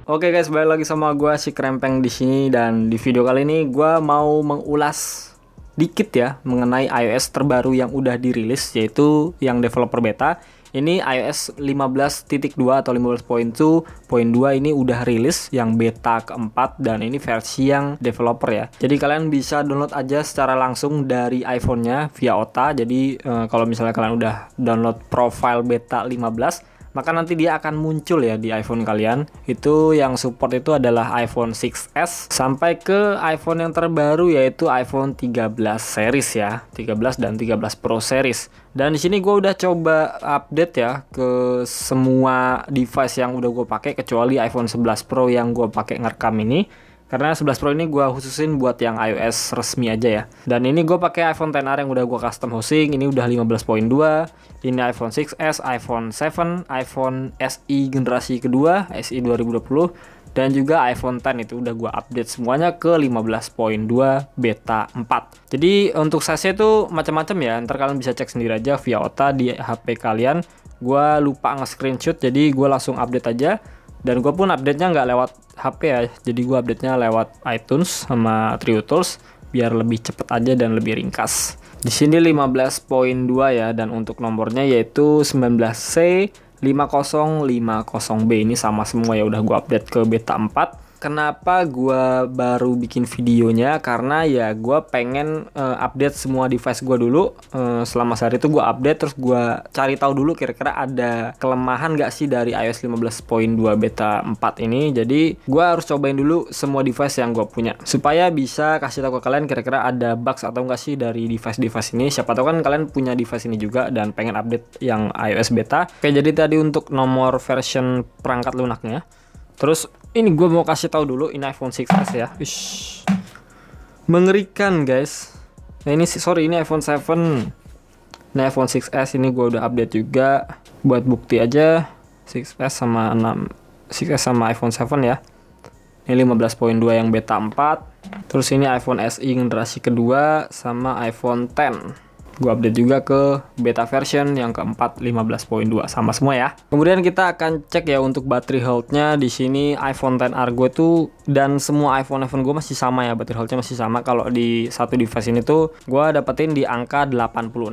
Oke guys, balik lagi sama gua si Krempeng di sini, dan di video kali ini gua mau mengulas dikit ya mengenai iOS terbaru yang udah dirilis, yaitu yang developer beta. Ini iOS 15.2 atau 15.2.2 ini udah rilis yang beta keempat, dan ini versi yang developer ya. Jadi kalian bisa download aja secara langsung dari iPhone-nya via OTA. Jadi kalau misalnya kalian udah download profile beta 15, maka nanti dia akan muncul ya di iPhone kalian. Itu yang support itu adalah iPhone 6s sampai ke iPhone yang terbaru, yaitu iPhone 13 series ya, 13 dan 13 Pro series. Dan di sini gue udah coba update ya ke semua device yang udah gue pakai, kecuali iPhone 11 Pro yang gue pakai ngerekam ini. Karena 11 Pro ini gue khususin buat yang iOS resmi aja ya. Dan ini gue pakai iPhone XR yang udah gue custom hosting. Ini udah 15.2. Ini iPhone 6s, iPhone 7, iPhone SE generasi kedua, SE 2020. Dan juga iPhone X itu udah gue update semuanya ke 15.2 beta 4. Jadi untuk size itu macam-macam ya. Ntar kalian bisa cek sendiri aja via OTA di HP kalian. Gue lupa nge-screenshot, jadi gue langsung update aja. Dan gue pun update-nya nggak lewat HP ya, jadi gue update-nya lewat iTunes sama TrueTools biar lebih cepet aja dan lebih ringkas. Di sini 15.2 ya, dan untuk nomornya yaitu 19C 5050B. Ini sama semua ya, udah gue update ke beta 4. Kenapa gue baru bikin videonya? Karena ya gue pengen update semua device gue dulu. Selama sehari itu gue update, terus gue cari tahu dulu kira-kira ada kelemahan gak sih dari iOS 15.2 beta 4 ini. Jadi gue harus cobain dulu semua device yang gue punya, supaya bisa kasih tahu ke kalian kira-kira ada bugs atau enggak sih dari device-device ini. Siapa tahu kan kalian punya device ini juga dan pengen update yang iOS beta. Oke, jadi tadi untuk nomor version perangkat lunaknya. Terus ini gue mau kasih tahu dulu, ini iPhone 6s ya. Ush, mengerikan guys. Nah ini ini iPhone 7. Nah iPhone 6s ini gue udah update juga. Buat bukti aja, 6s sama 6s sama iPhone 7 ya. Ini 15.2 yang beta 4. Terus ini iPhone SE generasi kedua sama iPhone X. Gue update juga ke beta version yang keempat 15.2, sama semua ya. Kemudian kita akan cek ya untuk battery health-nya. Di sini iPhone XR gue tuh dan semua iPhone gue masih sama ya, battery health-nya masih sama. Kalau di satu device ini tuh gue dapetin di angka 86%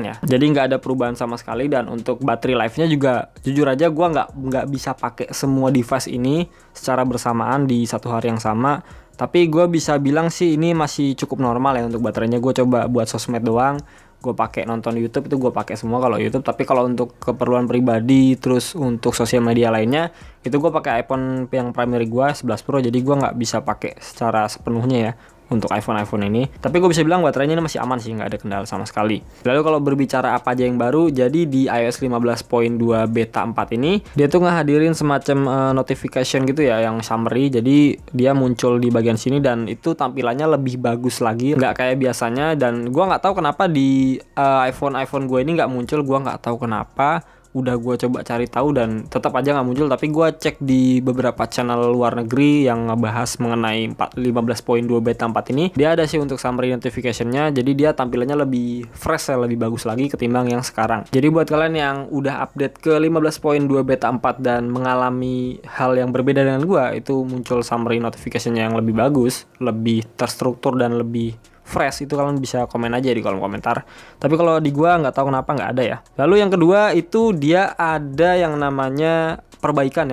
ya. Jadi nggak ada perubahan sama sekali. Dan untuk battery life-nya juga jujur aja gue nggak bisa pakai semua device ini secara bersamaan di satu hari yang sama. Tapi gue bisa bilang sih ini masih cukup normal ya untuk baterainya. Gue coba buat sosmed doang, gue pakai nonton YouTube itu gue pakai semua kalau YouTube. Tapi kalau untuk keperluan pribadi terus untuk sosial media lainnya itu gue pakai iPhone yang primary gue 11 Pro. Jadi gue nggak bisa pakai secara sepenuhnya ya untuk iPhone ini. Tapi gue bisa bilang baterainya ini masih aman sih, nggak ada kendala sama sekali. Lalu kalau berbicara apa aja yang baru, jadi di iOS 15.2 beta 4 ini dia tuh ngehadirin semacam notification gitu ya, yang summary. Jadi dia muncul di bagian sini dan itu tampilannya lebih bagus lagi, nggak kayak biasanya. Dan gue nggak tahu kenapa di iPhone gue ini nggak muncul. Gue nggak tahu kenapa. Udah gue coba cari tahu dan tetap aja nggak muncul. Tapi gue cek di beberapa channel luar negeri yang ngebahas mengenai 15.2 beta 4 ini, dia ada sih untuk summary notification-nya. Jadi dia tampilannya lebih fresh ya, lebih bagus lagi ketimbang yang sekarang. Jadi buat kalian yang udah update ke 15.2 beta 4 dan mengalami hal yang berbeda dengan gue, itu muncul summary notification-nya yang lebih bagus, lebih terstruktur dan lebih fresh, itu kalian bisa komen aja di kolom komentar. Tapi kalau di gua nggak tahu kenapa nggak ada ya. Lalu yang kedua itu dia ada yang namanya perbaikan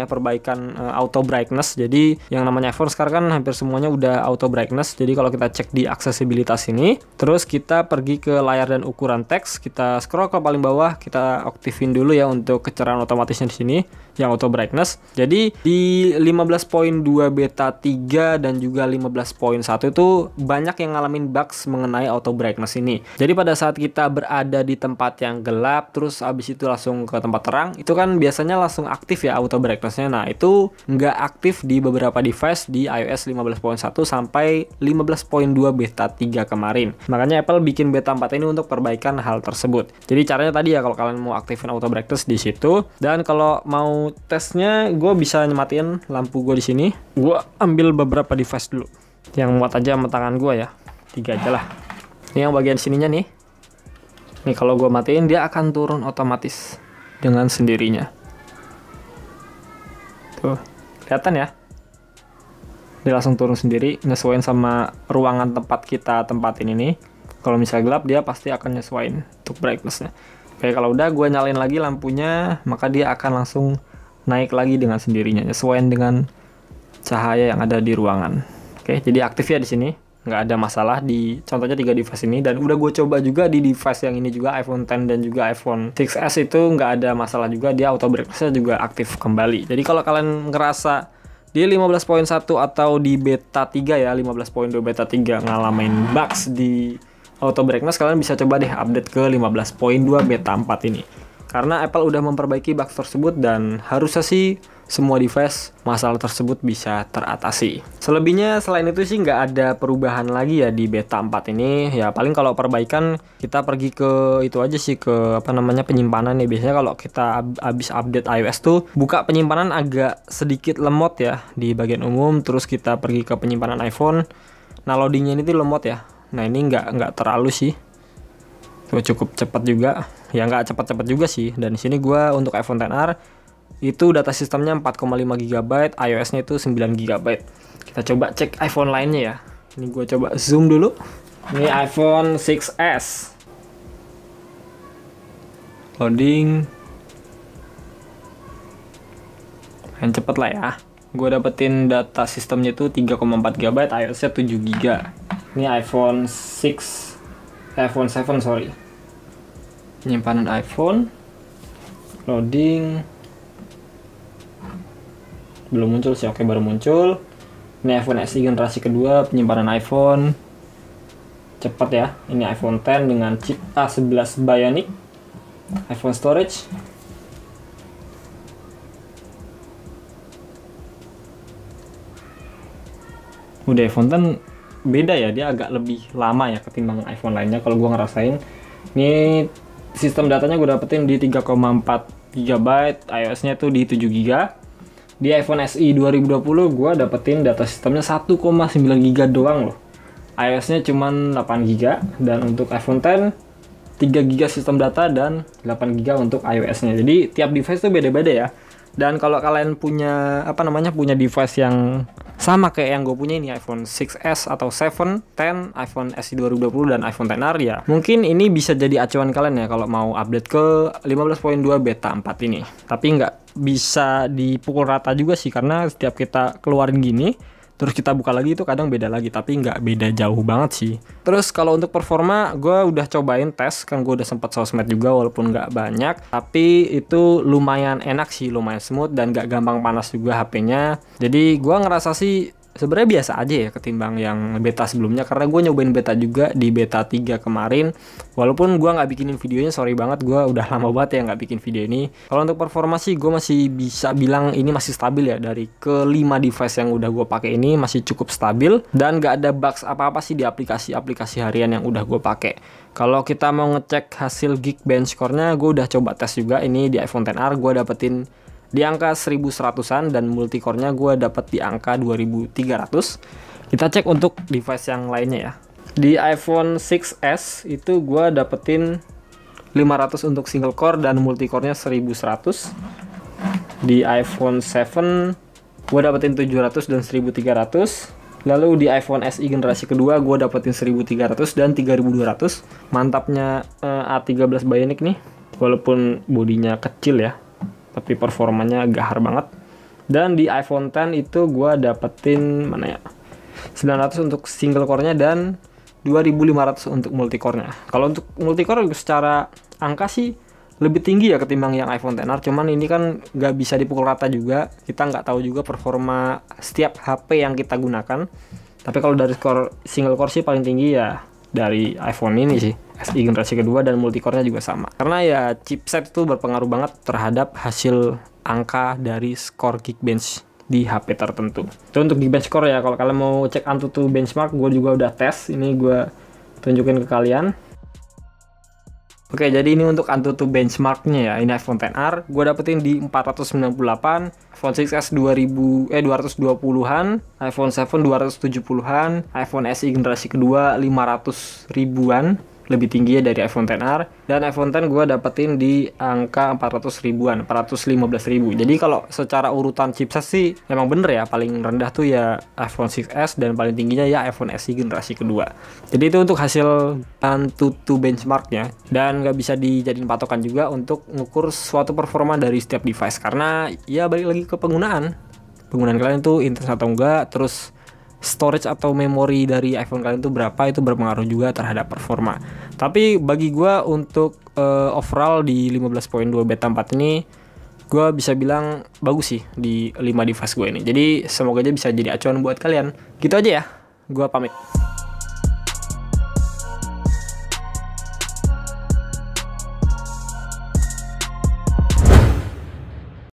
auto brightness. Jadi yang namanya iPhone sekarang kan hampir semuanya udah auto brightness. Jadi kalau kita cek di aksesibilitas ini, terus kita pergi ke layar dan ukuran teks, kita scroll ke paling bawah, kita aktifin dulu ya untuk kecerahan otomatisnya di sini yang auto brightness. Jadi di 15.2 beta 3 dan juga 15.1 itu banyak yang ngalamin bugs mengenai auto brightness ini. Jadi pada saat kita berada di tempat yang gelap terus abis itu langsung ke tempat terang, itu kan biasanya langsung aktif ya auto brightness-nya. Nah itu nggak aktif di beberapa device di iOS 15.1 sampai 15.2 beta 3 kemarin. Makanya Apple bikin beta 4 ini untuk perbaikan hal tersebut. Jadi caranya tadi ya, kalau kalian mau aktifin auto brightness di situ. Dan kalau mau tesnya, gue bisa nyematiin lampu gue di sini. Gue ambil beberapa device dulu yang muat aja sama tangan gue ya, 3 aja lah. Ini yang bagian sininya nih. Nih kalau gue matiin dia akan turun otomatis dengan sendirinya. Tuh, kelihatan ya? dia langsung turun sendiri, nyesuaiin sama ruangan tempat kita tempatin ini. Kalau misalnya gelap, dia pasti akan nyesuaiin untuk brightness-nya. Oke, kalau udah gue nyalain lagi lampunya, maka dia akan langsung naik lagi dengan sendirinya, nyesuaiin dengan cahaya yang ada di ruangan. Oke, jadi aktif ya di sini, nggak ada masalah di contohnya 3 device ini. Dan udah gue coba juga di device yang ini juga, iPhone X dan juga iPhone 6s itu nggak ada masalah juga, dia auto brightness-nya juga aktif kembali. Jadi kalau kalian ngerasa di 15.1 atau di beta 3 ya, 15.2 beta 3 ngalamin bugs di auto brightness, kalian bisa coba deh update ke 15.2 beta 4 ini. Karena Apple udah memperbaiki bugs tersebut dan harusnya sih semua device masalah tersebut bisa teratasi. Selebihnya selain itu sih nggak ada perubahan lagi ya di beta 4 ini. Ya paling kalau perbaikan kita pergi ke itu aja sih, ke penyimpanan nih. Biasanya kalau kita habis update iOS tuh buka penyimpanan agak sedikit lemot ya di bagian umum, terus kita pergi ke penyimpanan iPhone. Nah, loadingnya ini tuh lemot ya. Nah, ini nggak terlalu sih. Tuh cukup cepat juga. Ya nggak cepat-cepat juga sih. Dan di sini gua untuk iPhone XR itu data sistemnya 4,5 GB, iOS-nya itu 9 GB. Kita coba cek iPhone lainnya ya. Ini gue coba zoom dulu. Ini iPhone 6s. Loading. Yang cepet lah ya. Gue dapetin data sistemnya itu 3,4 GB, iOS-nya 7 GB. Ini iPhone 7 sorry. Penyimpanan iPhone. Loading. Belum muncul sih, oke baru muncul. Ini iPhone SE generasi kedua, penyimpanan iPhone cepat ya. Ini iPhone X dengan chip A11 Bionic. iPhone storage. Udah iPhone X beda ya, dia agak lebih lama ya ketimbang iPhone lainnya kalau gua ngerasain. Ini sistem datanya gue dapetin di 3,4 GB, iOS-nya tuh di 7 GB. Di iPhone SE 2020 gue dapetin data sistemnya 1,9 GB doang loh. iOS-nya cuma 8 GB, dan untuk iPhone X 3 GB sistem data dan 8 GB untuk iOS-nya. Jadi tiap device tuh beda-beda ya. Dan kalau kalian punya punya device yang sama kayak yang gue punya ini, iPhone 6s atau 7, 10, iPhone SE 2020 dan iPhone XR ya, mungkin ini bisa jadi acuan kalian ya kalau mau update ke 15.2 beta 4 ini. Tapi nggak bisa dipukul rata juga sih, karena setiap kita keluarin gini terus kita buka lagi itu kadang beda lagi, tapi nggak beda jauh banget sih. Terus kalau untuk performa, gue udah cobain tes, kan gue udah sempat sosmed juga walaupun nggak banyak, tapi itu lumayan enak sih, lumayan smooth dan nggak gampang panas juga HP-nya. Jadi gue ngerasa sih sebenarnya biasa aja ya ketimbang yang beta sebelumnya, karena gue nyobain beta juga di beta 3 kemarin. Walaupun gue nggak bikinin videonya, sorry banget, gue udah lama banget ya nggak bikin video ini. Kalau untuk performa sih gue masih bisa bilang ini masih stabil ya. Dari ke-5 device yang udah gue pakai ini masih cukup stabil dan nggak ada bugs apa-apa sih di aplikasi-aplikasi harian yang udah gue pakai. Kalau kita mau ngecek hasil Geekbench Score-nya, gue udah coba tes juga ini di iPhone XR, gue dapetin di angka 1100-an dan multicore-nya gue dapet di angka 2300. Kita cek untuk device yang lainnya ya. Di iPhone 6s itu gue dapetin 500 untuk single core dan multicore-nya 1100. Di iPhone 7 gue dapetin 700 dan 1300. Lalu di iPhone SE generasi kedua gue dapetin 1300 dan 3200. Mantapnya A13 Bionic nih, walaupun bodinya kecil ya, tapi performanya gahar banget. Dan di iPhone X itu gue dapetin 900 untuk single core-nya dan 2500 untuk multicore-nya. Kalau untuk multicore secara angka sih lebih tinggi ya ketimbang yang iPhone XR, cuman ini kan nggak bisa dipukul rata juga. Kita nggak tahu juga performa setiap HP yang kita gunakan. Tapi kalau dari single core sih paling tinggi ya dari iPhone ini sih, SE generasi kedua, dan multicore-nya juga sama. Karena ya chipset itu berpengaruh banget terhadap hasil angka dari skor Geekbench di HP tertentu. Itu untuk Geekbench Score ya. Kalau kalian mau cek AnTuTu benchmark, gue juga udah tes. Ini gue tunjukin ke kalian. Oke, jadi ini untuk AnTuTu benchmarknya ya. Ini iPhone XR, gue dapetin di 498, iPhone 6s 220-an, iPhone 7 270-an, iPhone SE generasi kedua 500 ribuan, lebih tinggi ya dari iPhone XR, dan iPhone X gue dapetin di angka 400 ribuan, 415 ribu. Jadi kalau secara urutan chipset sih emang bener ya, paling rendah tuh ya iPhone 6s dan paling tingginya ya iPhone SE generasi kedua. Jadi itu untuk hasil Antutu benchmarknya, dan nggak bisa dijadiin patokan juga untuk ngukur suatu performa dari setiap device, karena ya balik lagi ke penggunaan kalian tuh intens atau enggak, terus storage atau memori dari iPhone kalian itu berapa, itu berpengaruh juga terhadap performa. Tapi bagi gue untuk overall di 15.2 beta 4 ini, gue bisa bilang bagus sih di 5 device gue ini. Jadi semoga aja bisa jadi acuan buat kalian. Gitu aja ya, gue pamit.